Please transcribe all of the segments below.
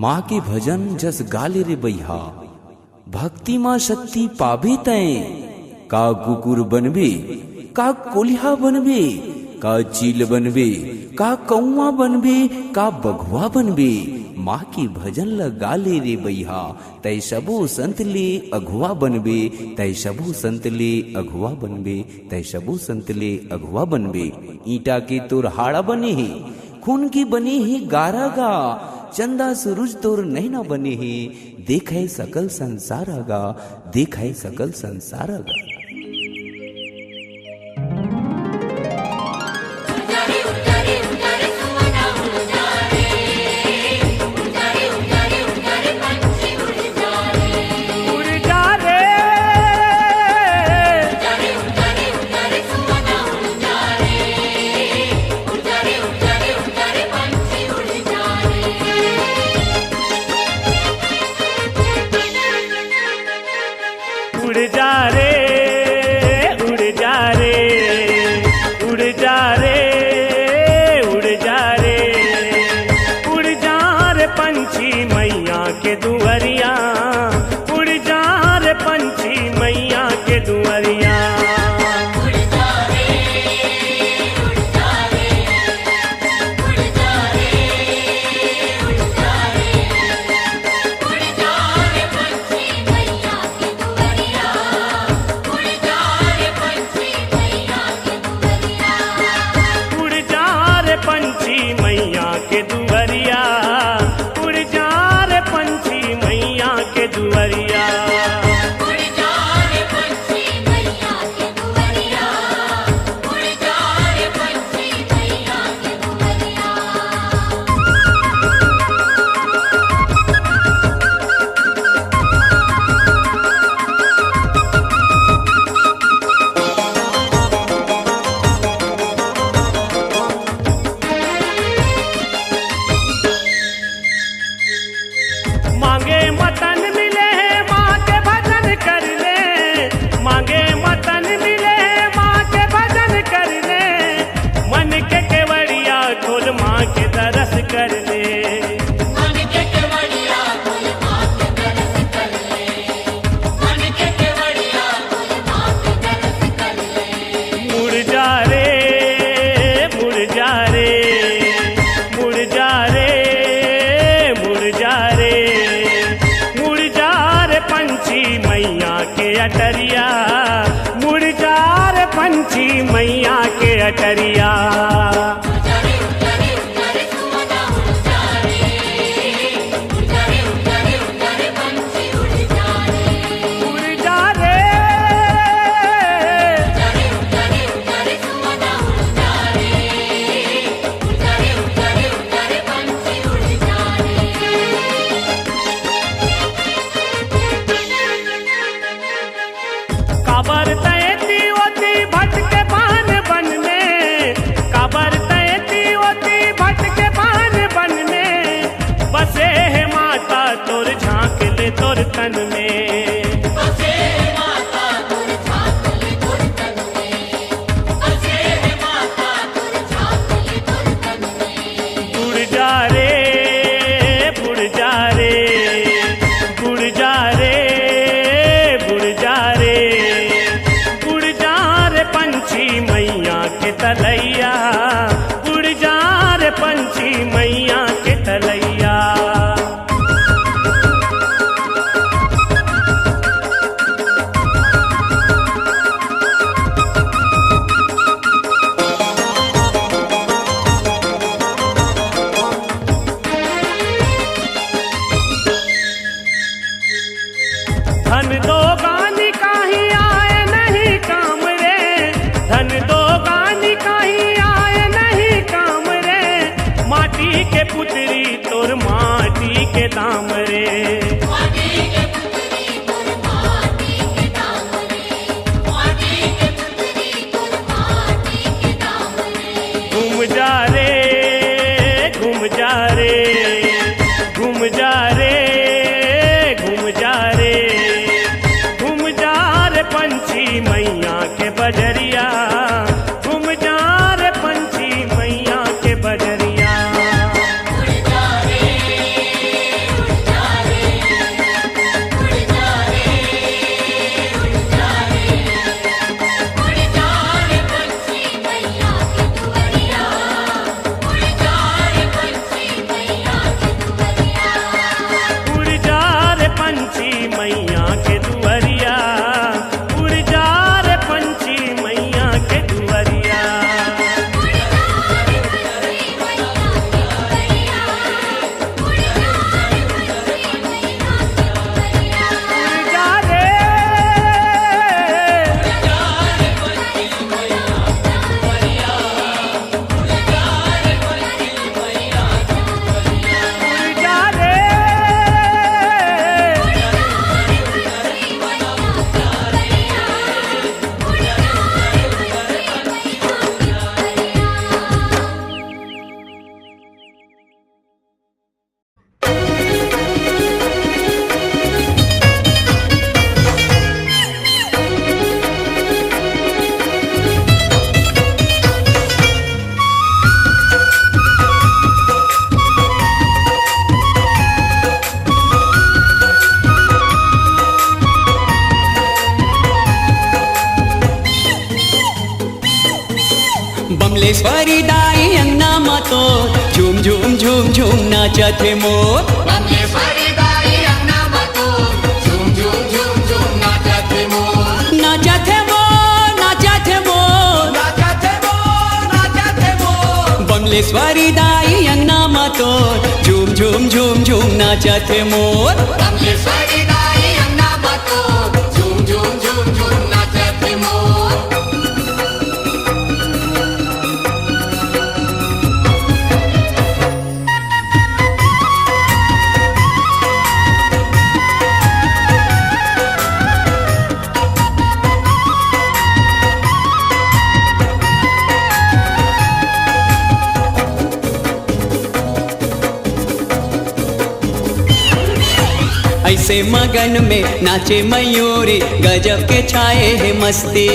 माँ के भजन जस गाले रे बैहा, भक्ति माँ शक्ति पाबे तय। का कुकुर बनबे, का कोल्हा बनबे, का चील बनबे, का कौआ बनबे, का बघुआ बनबे। माँ की भजन ल गाले रे बैहा, तय सबो संत ले अघुआ बनबे। तय सबो संत ले अघुआ बनबे, तय सबो संत ले अघुआ बनबे। ईटा के तोर हाड़ा बने हे, खून की बने हे गारा गा। चंदा सूरज तोर नैना बने हे, देखे सकल संसार गा, देखे सकल संसार गा। उड़ जा रे, उड़ जा रे, उड़ जा रे, उड़ जा रे, उड़ जा रे पंछी मैया के दुआरिया। उड़ जा रे पंछी मैया के दुआरिया। पंछी मैया के दुआरिया, उड़ जा रे पंछी मैया के दुआरिया। उड़ जा रे पंछी मैया के दुआरिया, उड़ जा रे पंछी मैया के दुआरिया। मांगे मतन मिले माँ के भजन कर ले, मांगे मतन मिले माँ के भजन कर ले। मन के केवड़िया खोल माँ के दरस कर ले। मन के केवड़िया खोल माँ के दरस कर ले, मन के केवड़िया खोल माँ के दरस कर ले। मुड़ जा रे, मुड़ जा रे, मुड़ जा रे, मुड़ जा रे, मुड़ जा रे पंछी मैया के अटरिया। मुड़ जा रे पंछी मैया के अटरिया। उड़ जा रे, काबर तैती होती भटके पान बन में, काबर तैती होती भटके पान बन में। बसे है माता तोर झांक ले तोर तन में। बसे माता तुर झांक ले तुर तन में, बसे माता तुर झांक ले तुर तन में। उड़ जा रे, उड़ जा रे, उड़ जा रे, उड़ जा रे, उड़ जा रे पंछी मैया के तलैया। उड़ जा रे पंछी मैया के तलैया। धन दो गानी काही आए नहीं काम रे, धन दो गानी काही आए नहीं काम रे। माटी के पुतरी तोर माटी के दाम रे। माटी के पुतरी तुर माटी के दाम रे, माटी के पुतरी तुर माटी के दाम रे। घूम जा रे, घूम जा रे, घूम जा रे, घूम जा रे, घूम जा रे पंछी मैया के बजरिया। घूम जा रे पंछी मैया के बजरिया। उड़ जा रे, बमलेश्वरी दाई अंगना मातो झूम झूम झूम झूम नाचत हे मोर। बमलेश्वरी दाई अंगना मातो झूम झूम झूम झूम नाचत हे मोर। नाचत हे मोर, नाचत हे मोर, नाचत हे मोर, नाचत हे मोर। बमलेश्वरी दाई अंगना मातो झूम झूम झूम झूम नाचत हे मोर। बमलेश्वरी दाई अंगना मातो झूम झूम झूम झूम नाचत हे मोर। ऐसे मगन में नाचे मयूरी गजब के छाए है मस्ती।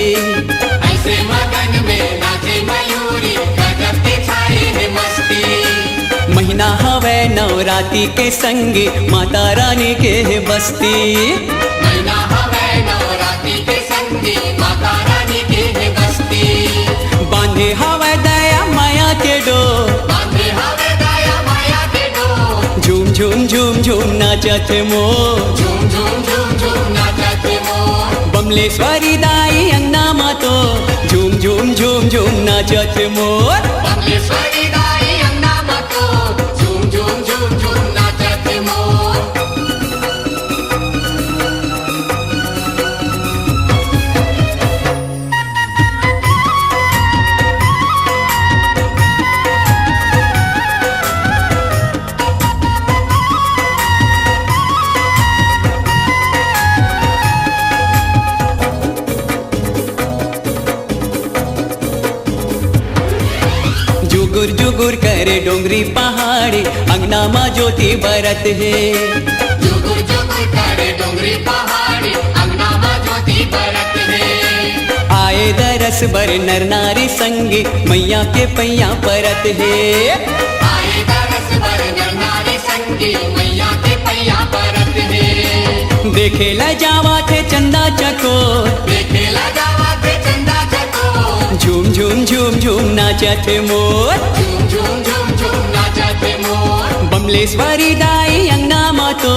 ऐसे मगन में नाचे मयूरी गजब के छाए है मस्ती। महीना हवे नवराती के संगे माता रानी के है बस्ती। महीना हवे नवरात्रि के संगी माता रानी के है बस्ती। बांधे हवे दया माया के डोर बांधे हवे दया माया के डोर। झूम झूम झूम झूम नाचत मोर। झूम झूम झूम झूम नाचत मोर। बमलेश्वरी दाई अंगना मातो झूम झूम झूम झूम नाचत मोर। बमलेश्वरी दाई अंगना मातो झूम झूम झूम झूम नाचत मोर। जुगुर जुगुर करे डोंगरी पहाड़ी अंगना मा ज्योति बरत है। जुगुर जुगुर करे डोंगरी पहाड़ी अंगना मा ज्योति बरत है। आए दरस बर नर नारी संगी मैया के पैया परत है। आए दरस बर नर नारी संगी मैया के पैया परत है। देखे ला जावा थे चंदा चकोर देखे लगावा थे चंदा चकोर। झूम झूम झूम झूम नाचत मोर। झूम झूम झूम झूम नाचत मोर। बमलेश्वरी दाई अंगना मातो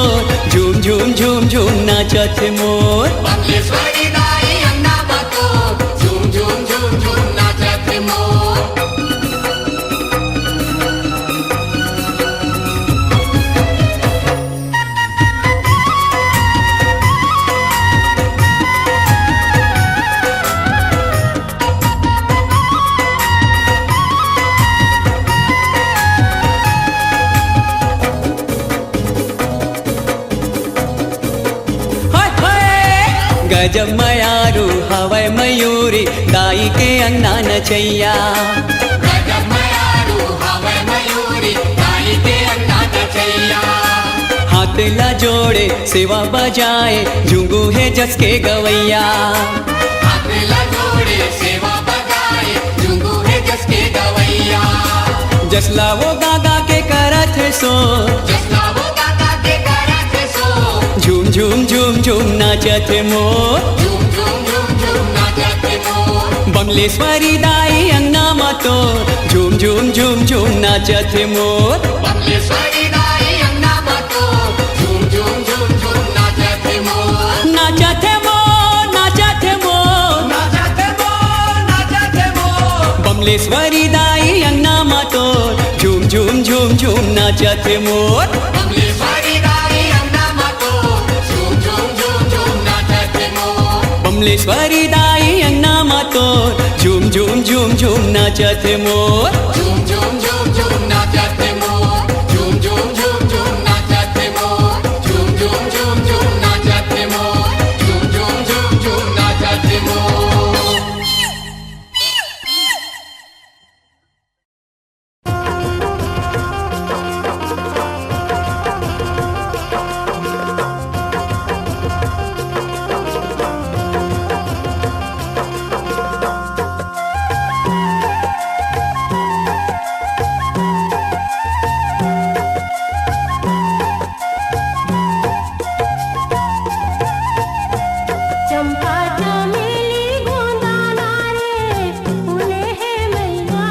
झूम झूम झूम झूम नाचत मोर। बमलेश्वरी दाई अंगना मातो झूम झूम झूम झूम नाचत मोर। हाय हाय गजब मयारू हवै मयूरी दाई के अंगना नचैया। गजब मयारू हवे मयूरी दाई के अंगना नचैया। हाथ ला जोड़े सेवा बजाए झुंगू है जस के गवैया। हाथ लगोड़े सेवा बजाए झुंगू है जस के गवैया। जसला वो गागा के करत है सो जसला वो गाता के करत सो। झूम झूम झूम झूम नाचत मोर। झूम झूम झूम झूम नाचत मोर। बमलेश्वरी दाई अंगना मातो झूम झूम झूम झूम नाचत मोर। बमलेश्वरी दाई अंगना मातो झूम झूम झूम झूम नाचत मोर। नाचत मोर, नाचत मोर, नाचत मोर, नाचत मोर। बमलेश्वरी दाई अंगना मातो झूम झूम झूम झूम नाचत मोर। बमलेश्वरी दाई अंगना मातो झूम झूम झूम झूम नाचत मोर। बमलेश्वरी दाई अंगना मातो झूम झूम झूम झूम नाचत मोर। झूम झूम झूम झूम नाचत मोर। झूम झूम झूम झूम नाचत मोर। झूम झूम झूम झूम नाचत मोर। झूम झूम झूम झूम नाचत मोर। चंपा चमेली गोंदा नारे फुले है मैया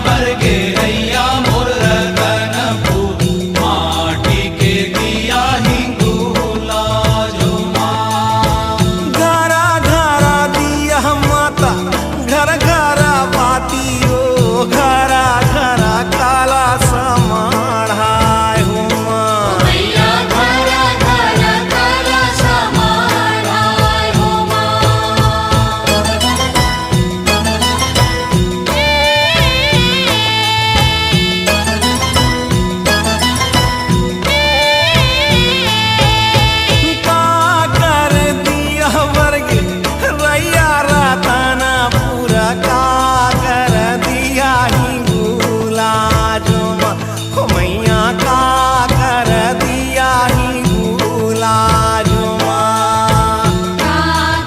बरगे रैया मोर रतनपुर माटी के दिया हिंगूला जो माँ। घरा घरा दिया माता घर घरा बाती ओ घरा घरा काला समाढ़ाय हो माँ। मैया घरा घरा काला समाढ़ाय हो का कर दिया वर्ग रैया राताना पूरा का कर दिया हिंगूला जो माँ। हो मैया का कर दिया हिंगूला जो माँ। का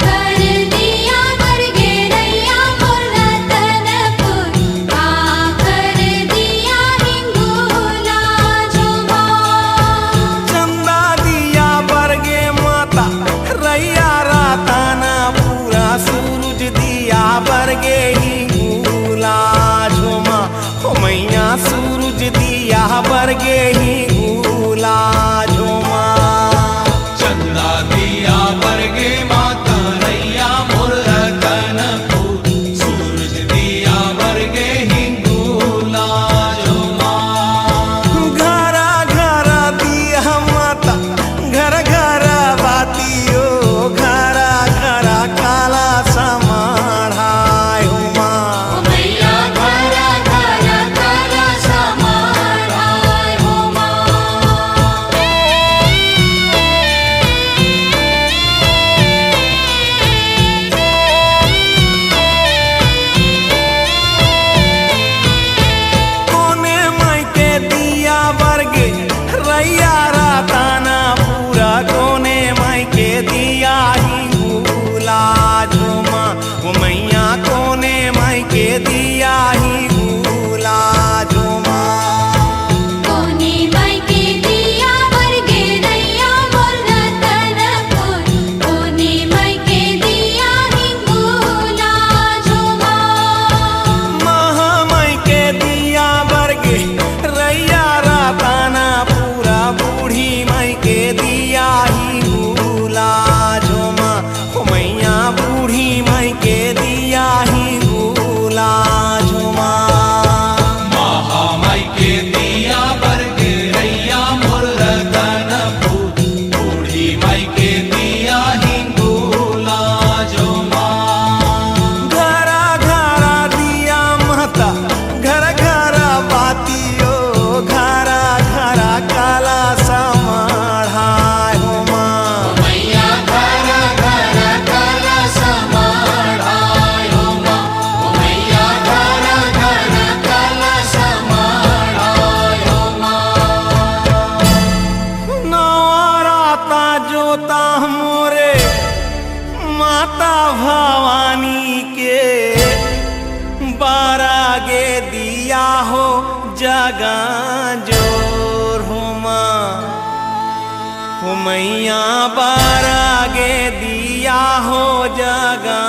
कर दिया बरगे रैया मोर रतनपुर का कर दिया हिंगूला जो माँ। चंदा दिया बरगे माता रैया राताना पूरा सूरज दिया बरगे हिंगूला झुमा। हो मैया सूरज दिया बरगे हिंगूला झुमा। चंदा दिया बरगे माता रैया मोर रतनपुर सूरज दिया बरगे हिंगूला जो माँ। घरा घरा दिया माता घर घरा बाती ओ घरा घरा काला समाढ़ाय हो माँ। मैया घरा घरा काला समाढ़ाय हो कोने माई के दिया बरगे रैया राताना पूरा कोने माई के दिया हिंगूला झुमा। वो मैया कोने माई के दिया हिंगूला झुमा। कोने माई के दिया बरगे रैया मोर रतनपुर कोने माई के दिया हिंगूला जो माँ। महामाई के दिया बरगे रैया राताना पूरा बूढ़ी माई के दिया हिंगूला झुमा। हो मैया बूढ़ी माई के दिया हिंगूला झुमा। महामाई के दिया बरगे रैया मोर रतनपुर बूढ़ी माई के दिया हिंगूला जो माँ। घरा घरा दिया माता घर घरा बाती ओ घरा घरा काला समाढ़ाय हो माँ। मैया घरा घरा काला समाढ़ाय हो माँ। मैया घरा घरा काला समाढ़ाय हो माँ। नवराता जोता मोरे माता भवानी के बारागे दिया हो जगा जोर हो माँ। हो मैया बारागे दिया हो जगा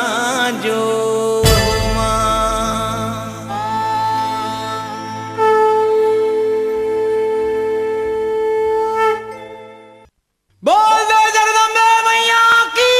जोर हो माँ। बोल दो जगदम्बे मैया की।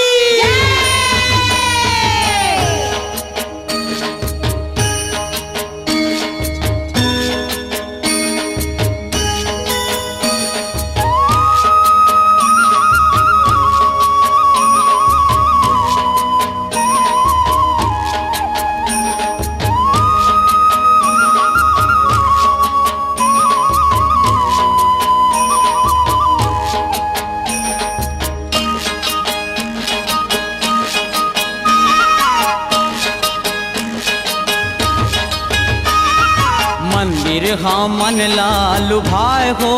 मंदिर हाँ मन लालू भाई हो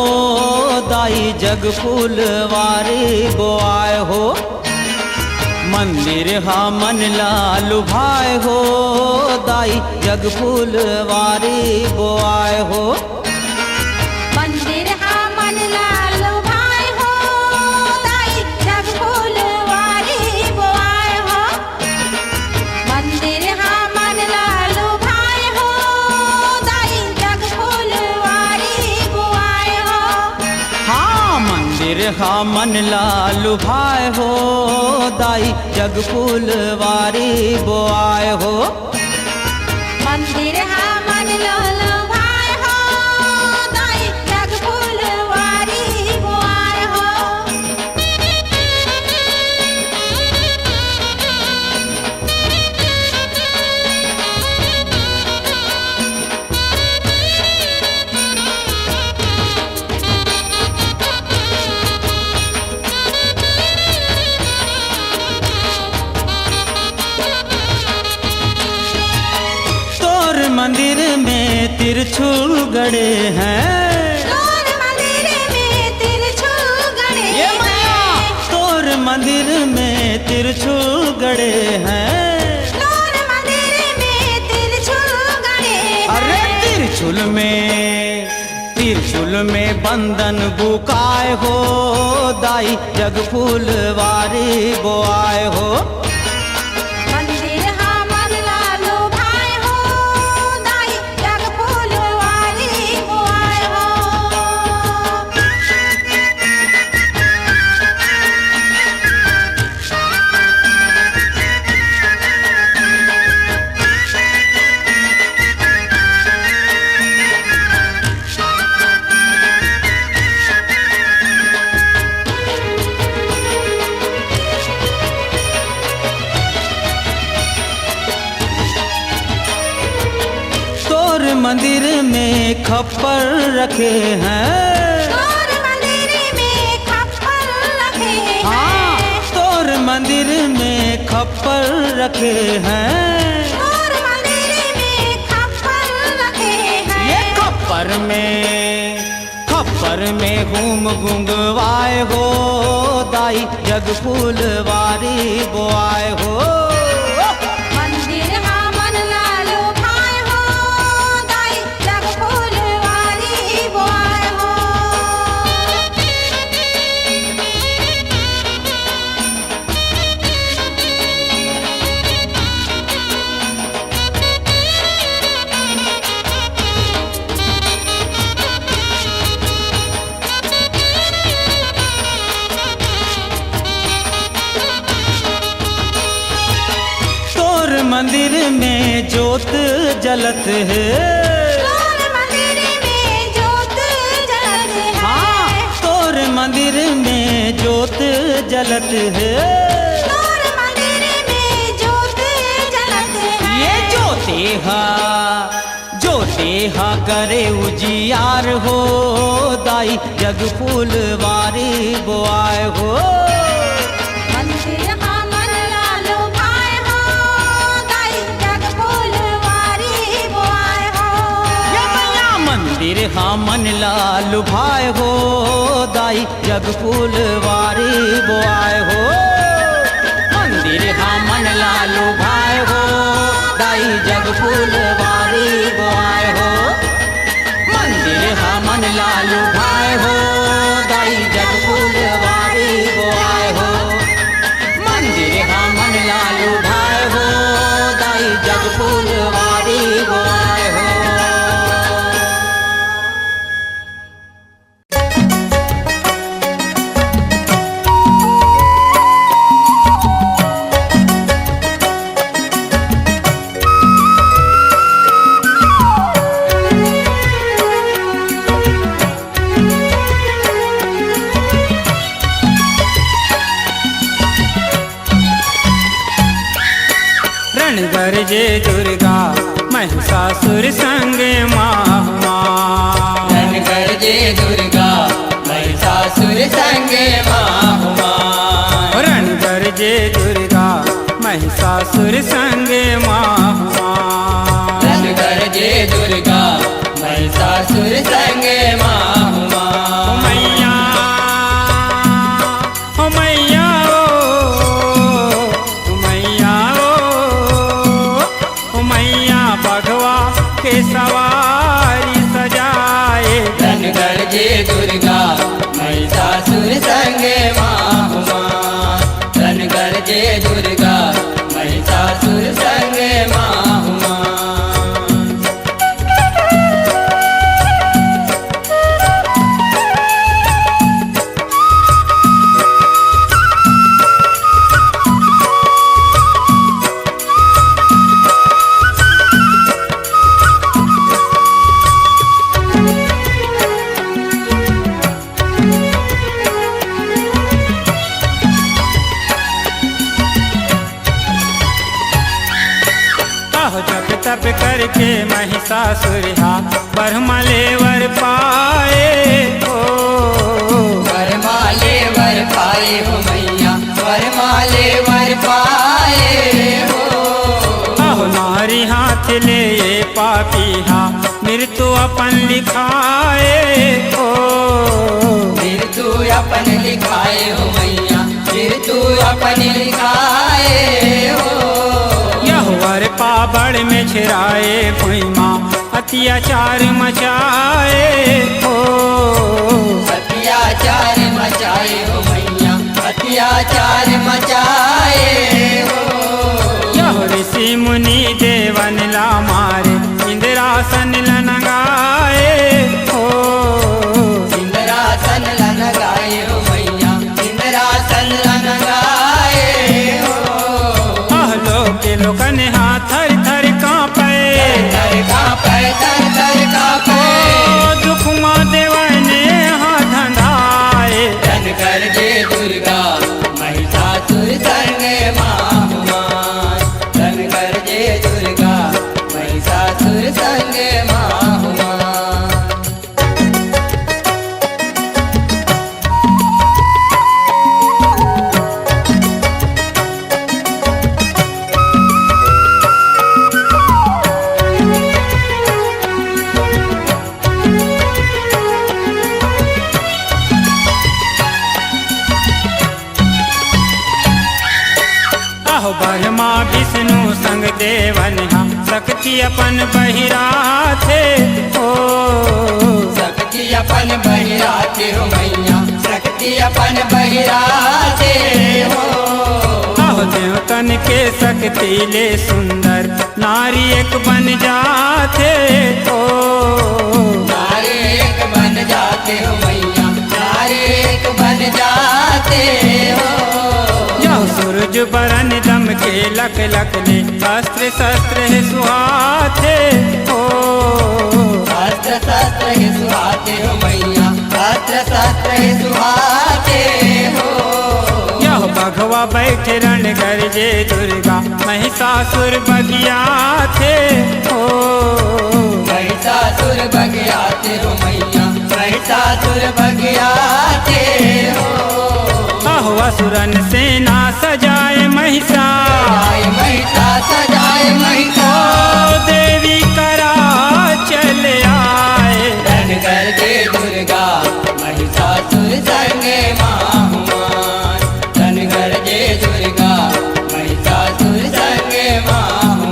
दाई जग फूलवारी बोआए हो। मंदिर हाँ मन लालू भाई हो दाई जग फूलवारी बोआए हो। मंदिर हा मन लालो भाई हो दाई जग फूलवारी बोआए हो। मंदिर हा मन लालो भाई हो दाई हा मन लालू भाई हो दाई जग फूलवारी बोआए हो। मंदिर हा मन लालू भाई हो दाई जग फूलवारी बोआए हो। मंदिर में तिरछुल गड़े हैं, तोर मंदिर में तिरछुल गड़े हैं, तोर मंदिर में तिरछुल गड़े हैं, तोर मंदिर में तिरछुल गड़े हैं। अरे तिरछुल में बंधन बुकाए हो दाई जग फूलवारी बोआए हो। मंदिर में खप्पर रखे हैं, तोर मंदिर में खप्पर रखे हैं, हाँ तोर मंदिर में खप्पर रखे हैं, तोर मंदिर में खप्पर रखे हैं। ये खप्पर में घूम गुंगवाए हो दाई जग फूलवारी बोआए हो। मंदिर में ज्योत जलत है, तोर मंदिर में ज्योत जलत है, हाँ तोर मंदिर में ज्योत जलत है, तोर मंदिर में ज्योत जलत है। ये ज्योति हा करे उजियार हो दाई जग फूलवारी बोआए हो। मंदिर हा मन लालू भाई हो दाई जग फूलवारी बोआए हो। मंदिर हा मन लालू भाई हो दाई जग फूलवारी बोआए हो। मंदिर हा मन लालू भाई हो दाई जग फूलवारी बोआए हो। मंदिर हा मन लालू भाई हो दाई जग फूलवारी बोआए हो। गरजे दुर्गा महिषासुर संग माहुआ। रण गरजे दुर्गा महिषासुर संग माहुआ। रण गरजे दुर्गा महिषासुर संग माहुआ। रण गरजे दुर्गा महिषासुर संग माहुआ। मैया ओ मैया भगवा के सवारी सजाए। रण गरजे दुर्गा महिषासुर संग माहुआ। रण गरजे दुर्गा महिषासुर संग माहुआ। महिषासुर हा बरमाले वर पाए हो। वरमाले वर पाए हो मैया, वरमाले वर पाए हो। आहो नारी हाथ ले पापी हा मृत्यु अपन लिखाए हो। मृत्यु अपन लिखाए हो मैया, मृत्यु अपन लिखाए हो। यह वर पाबड़ में छिराए भुइमा अत्याचार मचाए हो। अत्याचार मचाए हो मैया, अत्याचार मचाए हो। यह ऋषि मुनि देवन ला मारे इंद्रासन लनगाए हो। इंद्रासन लनगाए हो मैया, इंद्रासन लनगाए हो। के लोकन हाथ थर थर कांपे, थर कांपे, थर थर कांपे। दुखमा देवने हाथ धंधाए। धन कर जे दुर्गा महिषासुर संगे माहुमान। धन कर जे दुर्गा महिषासुर संगे माहुमान। ब्रह्मा विष्णु संग देवन हा शक्ति अपन बहिरा थे हो। शक्ति अपन बहिरा थे हो मैया, शक्ति अपन बहिरा थे हो। आहो देवतन के शक्ति ले सुंदर नारी एक बन जाते हो। नारी एक बन जाते हो मैया, नारी एक बन जाते हो। सूरज बरन दम के लक लक ले अस्त्र शस्त्र है सुहाते हो। अस्त्र शस्त्र है सुहाते हो मैया, अस्त्र शस्त्र है सुहाते हो। यह भगवा बैठ रण गरजे दुर्गा महिषासुर बगिया थे हो। महिषासुर बगिया थे हो मैया, महिषासुर बगिया थे हो। असुरन सेना सजाए महिषा, महिषा सजाए महिषा। देवी करा चले आए। धन कर जे दुर्गा महिषासुर संगे माहुमान। धन कर जे दुर्गा महिषासुर संगे माहुमान।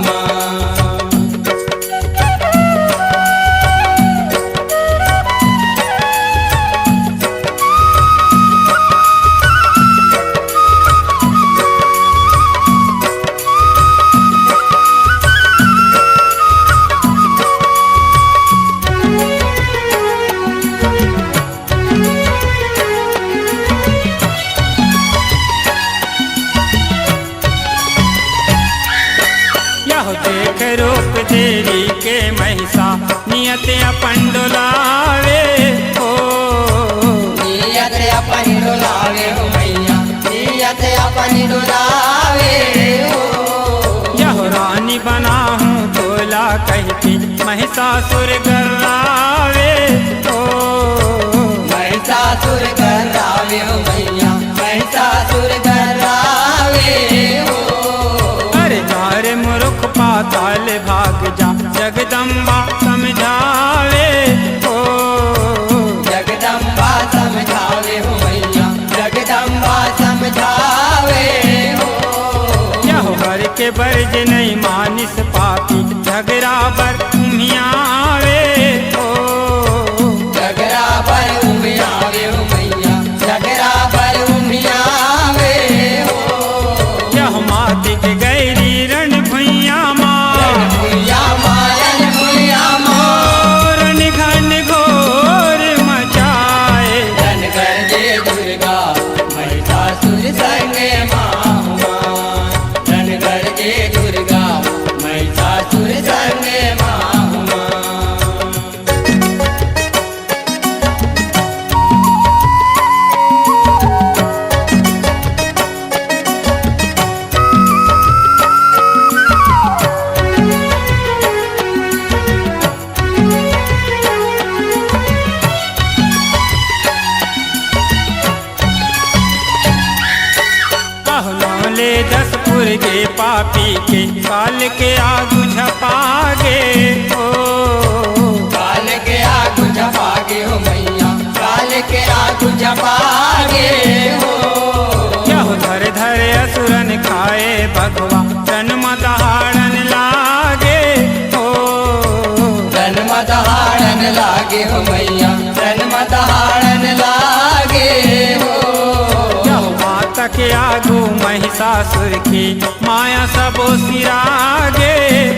देख रूप देवी के महिषा नियत अपन डोलावे हो। नियत अपन डोलावे हो मैया, नियत अपन डोलावे हो। यह रानी बना हूँ बोला कहती महिषासुर गर्रावे हो। महिषासुर गर्रावे हो मैया, महिषासुर गर्रावे हो। अरे मूर्ख पाताल भाग जा जगदम्बा समझावे हो। जगदम्बा समझावे हो मैया, जगदम्बा समझावे हो। यह हर के बर्ज नहीं मानिस पापी झगड़ा बर उमियावे हो। झगड़ा बर उमियावे हो मैया, झगड़ा बर उमियावे हो। यह माती के गैरी रण भुइया माँ, भुइया मारन भुइया माँ। रण घन घोर मचाए। धन कर जे दुर्गा महिषासुर संगे माहुमान। धन कर जे दुर्गा महिषासुर संगे माहुमान। पापी के काल के आग झपागे हो। काल के आग झपागे हो मैया, काल के आग झपागे हो। यह धर धर असुरन खाए भगवा जन्म दहाड़न लागे हो। जन्म दहाड़न लागे हो मैया, जन्म दहाड़न लागे हो। यह मात के आगू महिषासुर की माया सबो सिरागे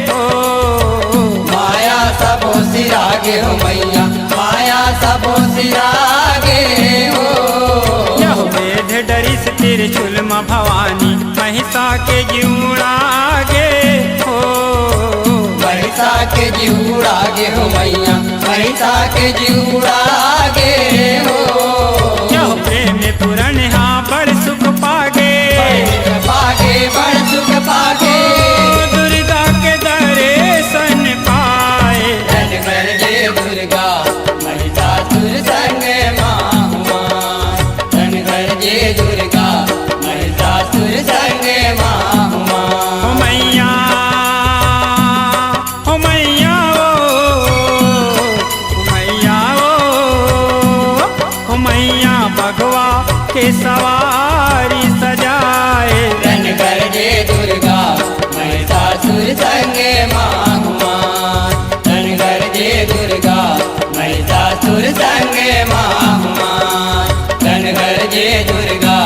हो। माया सबो सिरागे हो मैया, माया सबो सिरागे हो। यह वेद डरिस त्रिशूल म भवानी महिषा के जीवड़ागे हो। महिषा के जीवड़ागे हो मैया, महिषा के जीवड़ागे हो। यह प्रेम पुराण हाँ बड़ सुख पागे, पागे बड़ सुख पागे। दुर्गा के दर्शन पाए। धन कर जय दुर्गा महिषासुर संग माहुमान। धन कर जय दुर्गा महिषासुर संग माहुमान। हो मैया, हो मैया ओ मैया हो मैया भगवा के सवारी सजाए। धन कर जय दुर्गा महिषासुर संग माहुमान। धन कर जय दुर्गा महिषासुर संग माहुमान। धन कर जय दुर्गा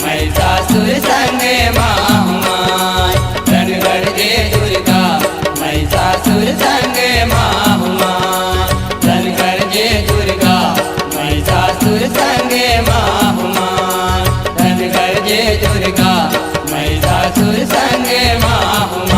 महिषासुर संग माहुमान। धन कर जय दुर्गा महिषासुर संग माहुमान। धन कर जय दुर्गा महिषासुर संग माहुमान। धन कर जय दुर्गा महिषासुर संग माहुमान।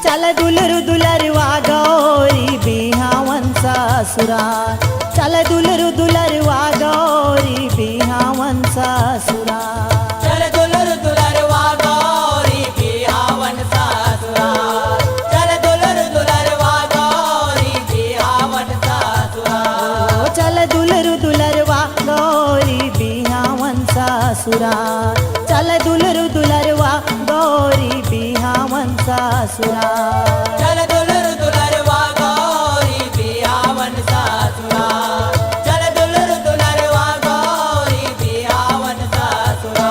चल दुलरु दुलरवा गौरी बिहावन ससुरा। चल दुलरु दुलरवा गौरी बिहावन ससुरा। चल दुलर दुलरवा गौरी बिहावन ससुरा। चल दुलर दुलरवा गौरी बिहावन ससुरा। चल दुलरु दुलरवा गौरी बिहावन ससुरा। चल दुलरु दुलरवा गौरी बिहावन ससुरा। चल दुलर दुलरवा गौरी बिहावन ससुरा। चल दुलर दुलरवा गौरी बिहावन ससुरा।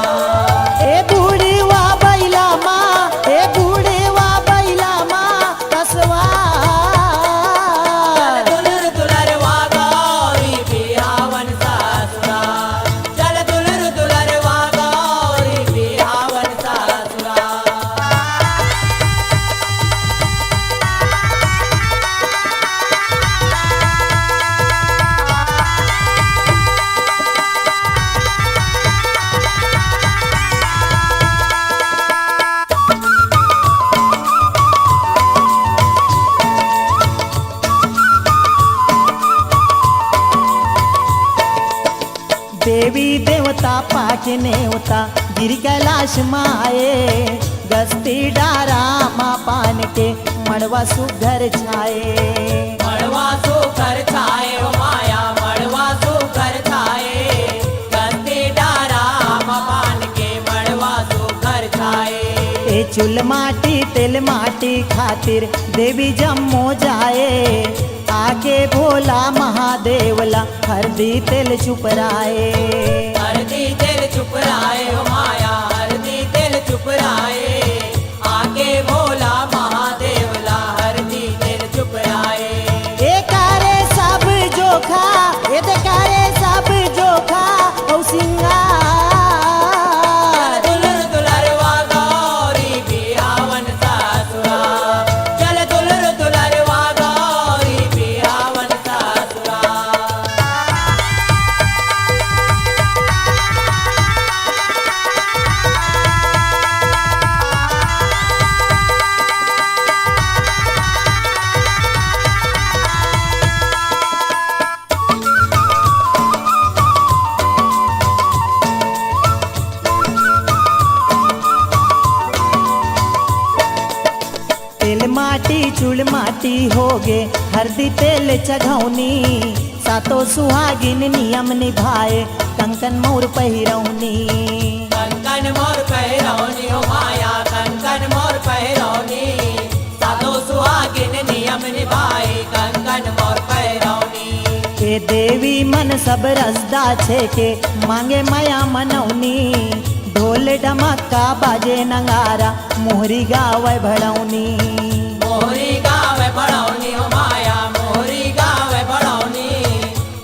ए बूढ़ीवा बैला माँ, ए बूढ़ीवा बैला माँ कसवा। चल दुलर दुलरवा गौरी बिहावन ससुरा। चल दुलर दुलरवा गौरी बिहावन ससुरा। देवी देवता पाके नेवता गिर कैलाश माए। गस्ती डारा माँ पान के मड़वा सुघर छाए। मड़वा सुकर छाए हो माया, मड़वा सुकर छाए। गंदी डारा मपान के मड़वा सुकर छाए। ए चुल माटी तेल माटी खातिर देवी जम्मो जाए। आके भोला महादेवला हरदी तेल चुपराए। हरदी तेल चुप राए हो माया, हरदी तेल चुप राए। आगे भोला महादेवला हरदी तेल चुप राए। ए कारे सब जोखा, ए दे कारे सब जोखा औ सिंगार। चल दुलर दुलरवा गौरी बिहावन ससुरा। चल दुलर दुलरवा गौरी बिहावन ससुरा। माटी होगे हरदी तेल चघौनी सातो सुहागिन नियम निभाए कंकन मोर पहिरौनी कंकन मोर पहिरौनी हो माया कंकन मोर पहिरौनी सातो सुहागिन नियम निभाए कंकन मोर पहिरौनी के देवी मन सब रसदा छे के मांगे माया मनौनी ढोल डमक्का बाजे नगारा मोहरी गावे भड़ौनी मोहरी गावे भड़ौनी हो माया मोहरी गावे भड़ौनी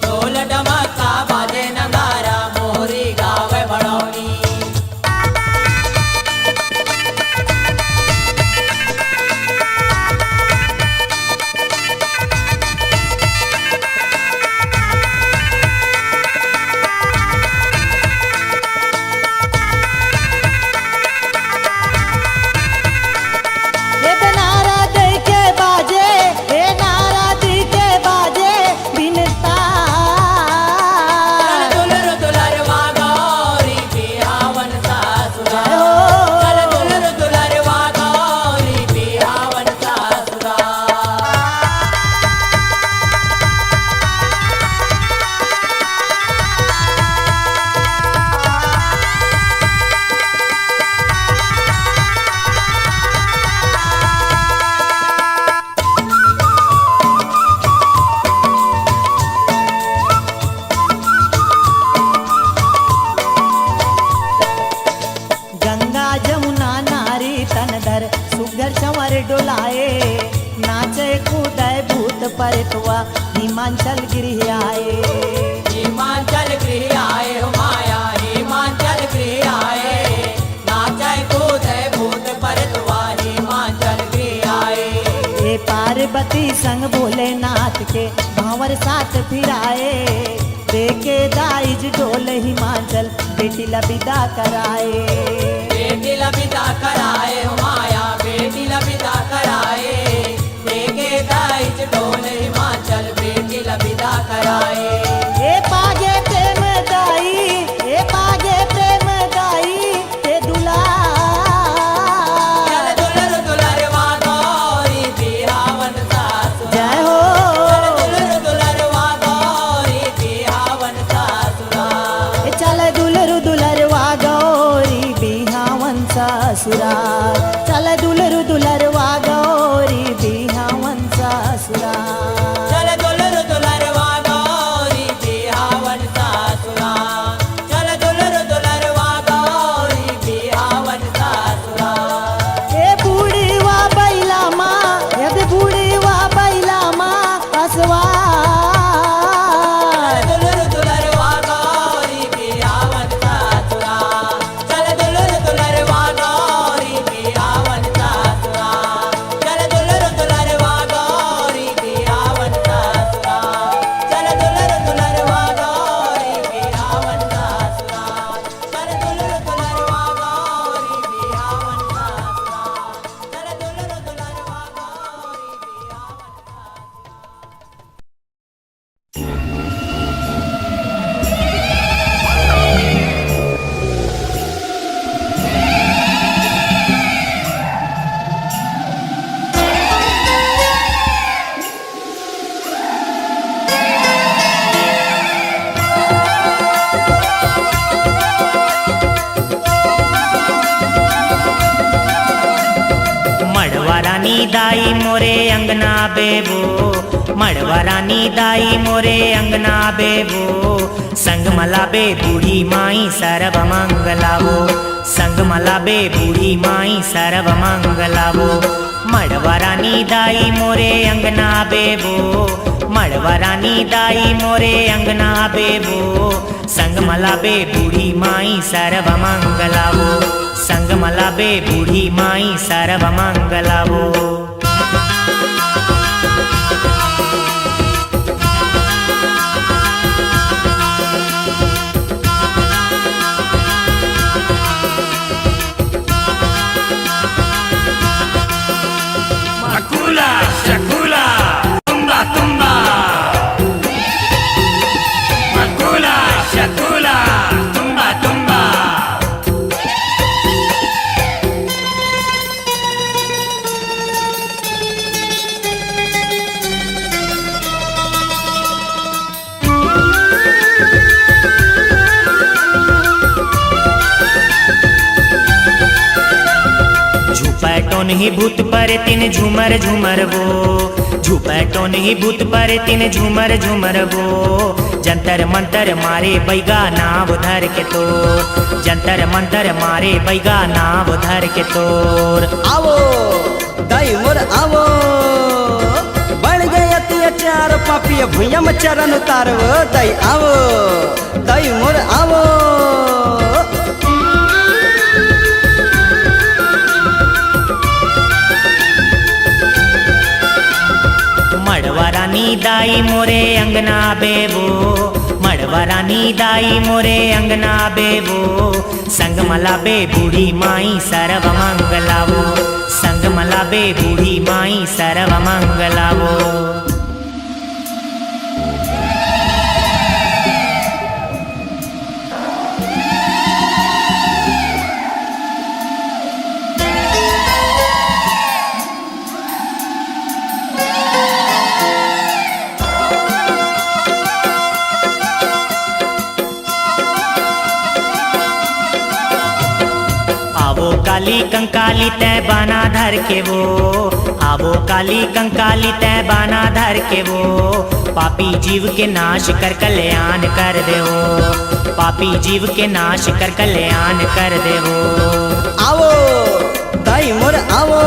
ढोल डमक्का बाजे नगारा मोहरी गावे भड़ौनी परतुआ हिमाचल गृह आए हिमाचल गृह आए हो माया हिमाचल गृह आए नाचे कूदे भूत परतुआ हिमाचल गृह आए ये पार्वती संग भोलेनाथ के भावर साथ फिराए देखे दाइज डोल हिमाचल बेटी लबिदा कराए बेटी लबिदा कराए हो माया बेटी लबिदा कराए देखे दाइज डोल हिमाचल बेटी लबिदा कराए ए पागे प्रेम दाई ए पागे प्रेम दाई ते दुला चल दुलर दुलरवा गौरी बिहावन सासुरा जय हो चल दुलर दुलरवा गौरी बिहावन सासुरा चल दुलरु दुलरवा गौरी बिहावन ससुरा चल दुलरु दुलरवा गौरी बिहावन ससुरा चल दुलर दुलरवा गौरी बिहावन सासुरा चल दुलर दुलरवा गौरी बिहावन सासुरा ए बूढ़ीवा बैला माँ यदि बूढ़ीवा बैला माँ असवा चल दुलर दुलरवा गौरी बिहावन सासुरा चल दुलर दुलरवा गौरी बिहावन सासुरा चल दुलर दुलरवा गौरी बिहावन सासुरा चल दुलर दुलरवा गौरी बिहावन सासुरा चल दुलर दुलरवा गौरी बिहावन सासुरा चल दुलर दुलरवा गौरी बिहावन मड़वारानी दाई मोरे अंगना बेबो मड़वारानी दाई मोरे अंगना बेबो संग मलाबे बूढ़ी माई सर्व मंगलावो संग मलाबे बूढ़ी माई सर्व मंगलावो मड़वारानी दाई मोरे अंगना बेबो मड़वारानी दाई मोरे अंगना बेबो संग मलाबे बूढ़ी माई सर्व मंगलावो संग मलाबे बूढ़ी माई सर्व मंगलावो Makula, Shakula, Tumba, Tumba. Makula, Shakula, Tumba, Tumba. नहीं भूत पर तिन झूमर झूमर वो, झूपैटो नहीं भूत पर तिन झूमर झूमर वो, जंतर मंतर मारे बैगा नाव धर के तोर, जंतर मंतर मारे बैगा नाव धर के तोर। आवो दाई मोर आवो, बढ़ गए अत्याचार पापी भुइया में चरण उतारो, दाई आवो दाई मोर आवो। मड़वा रानी दाई मोरे अंगना बेबो, मड़वा रानी दाई मोरे अंगना बेबो, संग मला बे बूढ़ी माई सर्व मंगलावो, संग मला बे बूढ़ी माई सर्व मंगलावो। आवो काली कंकाली तय बाना धर के वो, आवो काली कंकाली तय बाना धर के वो, पापी जीव के नाश कर कल्याण कर देवो, पापी जीव के नाश कर कल्याण कर देवो। आवो दाई मोर आवो,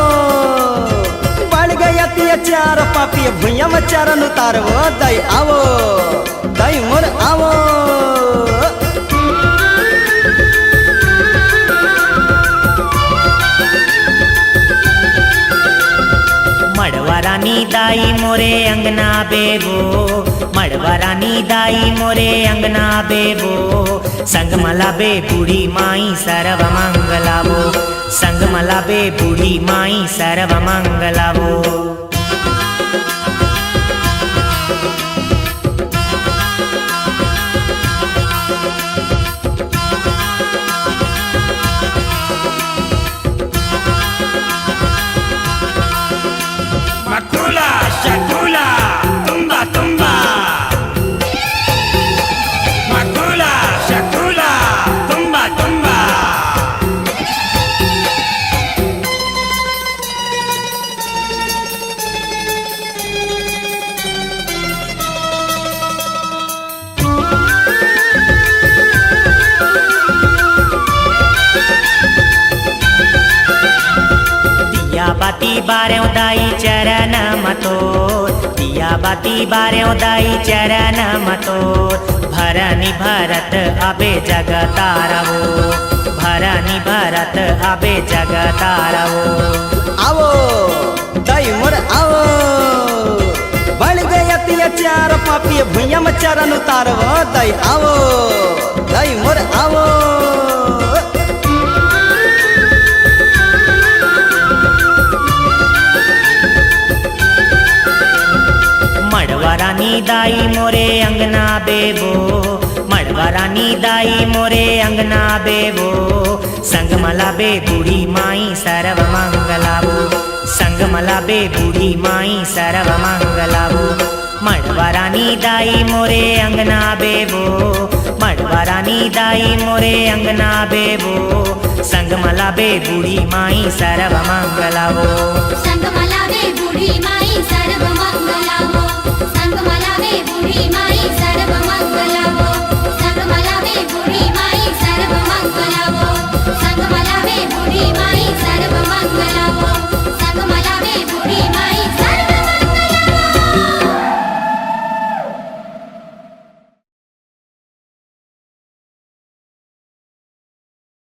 बढ़ गए अत्याचार पापी भुइया में चरण उतारो, दाई आवो दाई मोर आवो। मड़वा रानी दाई मोरे अंगना बेबो, मड़वा रानी दाई मोरे अंगना बेबो, संग मला बे बूढ़ी माई सर्व मंगलावो, संग मला बे बूढ़ी माई सर्व मंगलावो। मकुला शकूला तुम्बा तुम्बा, मकुला शकूला तुम्बा तुम्बा। दिया बाती बारे दाई चरण मतोर, दिया बाती बारे दाई चरण मतोर, भरनी भरत अबे जगतारवो, भरनी भरत अबे जगतारवो। आवो दाई मोर आवो, बढ़ गए अत्याचार पापी भुइया में चरण उतारो, दाई आवो दाई मोर आवो। मड़वा रानी दाई मोरे अंगना बेबो, मड़वा रानी दाई मोरे अंगना बेबो, संग मला बे बूढ़ी माई सर्व मंगलावो, संग मला बे बूढ़ी माई सर्व मंगलावो। मड़वा रानी दाई मोरे अंगना बेबो, मड़वा रानी दाई मोरे अंगना बेबो, संग मला बे बूढ़ी माई सर्व मंगलावो, संग मला बे बूढ़ी माई सर्व मंगलावो, संग मला बे बूढ़ी माई सर्व मंगलावो, संग मला बे बूढ़ी माई सर्व मंगलावो, संग मला बे बूढ़ी माई सर्व मंगलावो।